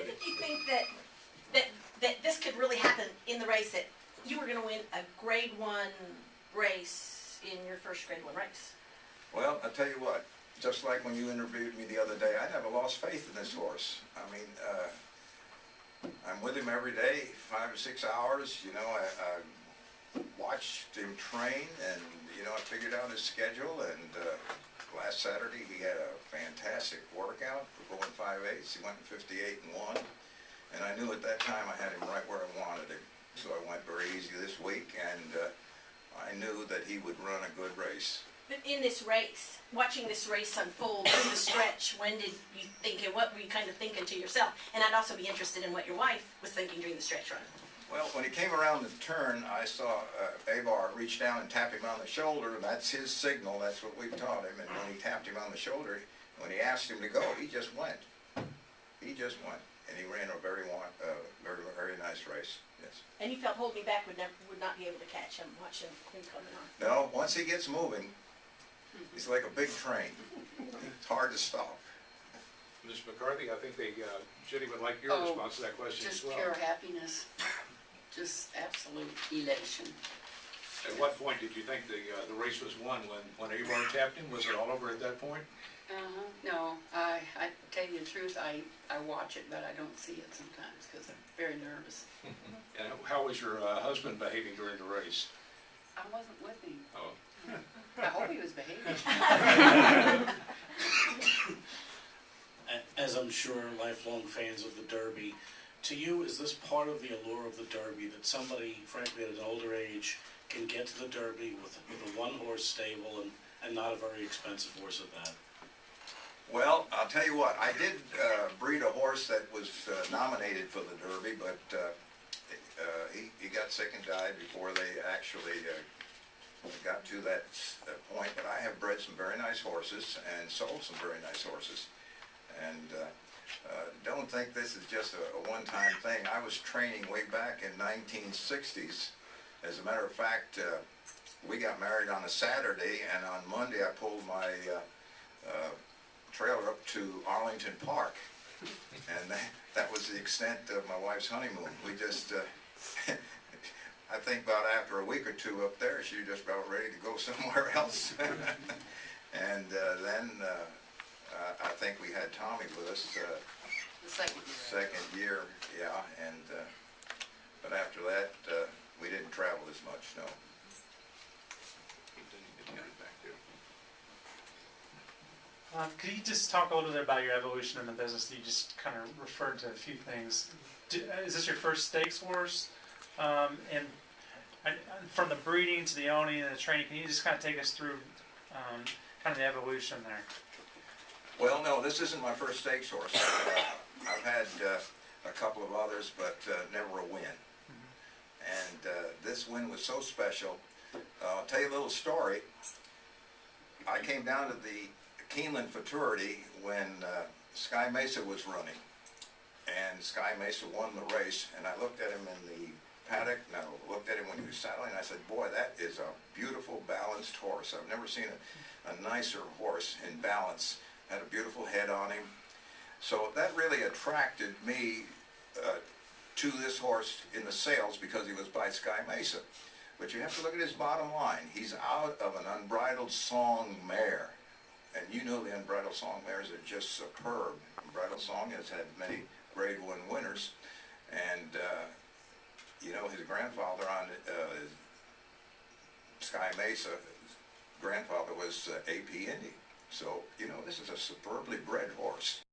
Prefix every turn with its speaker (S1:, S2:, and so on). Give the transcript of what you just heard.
S1: did you think that this could really happen in the race, that you were going to win a Grade 1 race in your first Grade 1 race?
S2: Well, I'll tell you what, just like when you interviewed me the other day, I never lost faith in this horse. I mean, I'm with him every day, 5 or 6 hours. You know, I watched him train, and, you know, I figured out his schedule, and last Saturday he had a fantastic workout for going 5/8. He went in 58 and 1, and I knew at that time I had him right where I wanted him. So I went very easy this week, and I knew that he would run a good race.
S1: But in this race, watching this race unfold through the stretch, when did you think, and what were you kind of thinking to yourself? And I'd also be interested in what your wife was thinking during the stretch run.
S2: Well, when he came around the turn, I saw Avar reach down and tap him on the shoulder, and that's his signal. That's what we've taught him. And when he tapped him on the shoulder, when he asked him to go, he just went. He just went, and he ran a very nice race. Yes.
S1: And you felt Hold Me Back would not be able to catch him, watch him coming on.
S2: No, once he gets moving, he's like a big train. It's hard to stop.
S3: Ms. McCarthy, I think Jenny would like your response to that question as well.
S4: Just pure happiness, just absolute elation.
S3: At what point did you think the race was won? When Avar tapped him, was it all over at that point?
S4: No, I tell you the truth, I watch it, but I don't see it sometimes because I'm very nervous.
S3: And how was your husband behaving during the race?
S4: I wasn't with him.
S3: Oh.
S4: I hope he was behaving.
S5: As I'm sure lifelong fans of the Derby, to you, is this part of the allure of the Derby, that somebody, frankly, at an older age can get to the Derby with a one-horse stable and not a very expensive horse at that?
S2: Well, I'll tell you what, I did breed a horse that was nominated for the Derby, but he got sick and died before they actually got to that point. But I have bred some very nice horses and sold some very nice horses. And don't think this is just a one-time thing. I was training way back in 1960s. As a matter of fact, we got married on a Saturday, and on Monday I pulled my trailer up to Arlington Park, and that was the extent of my wife's honeymoon. We just, I think about after a week or two up there, she was just about ready to go somewhere else. And then I think we had Tommy with us.
S4: The second
S2: year, yeah, and but after that, we didn't travel as much, no.
S6: Could you just talk a little bit about your evolution in the business? You just kind of referred to a few things. Is this your first stakes horse? And from the breeding to the owning and the training, can you just kind of take us through kind of the evolution there?
S2: Well, no, this isn't my first stakes horse. I've had a couple of others, but never a win. And this win was so special. I'll tell you a little story. I came down to the Keeneland Futurity when Sky Mesa was running, and Sky Mesa won the race, and I looked at him in the paddock, and I looked at him when he was saddling, and I said, boy, that is a beautiful balanced horse. I've never seen a nicer horse in balance. Had a beautiful head on him. So that really attracted me to this horse in the sales, because he was by Sky Mesa. But you have to look at his bottom line. He's out of an unbridled song mare. And you know the unbridled song mares are just superb. Unbridled Song has had many Grade 1 winners. And, you know, his grandfather on Sky Mesa, his grandfather was A.P. Indy. So, you know, this is a superbly bred horse.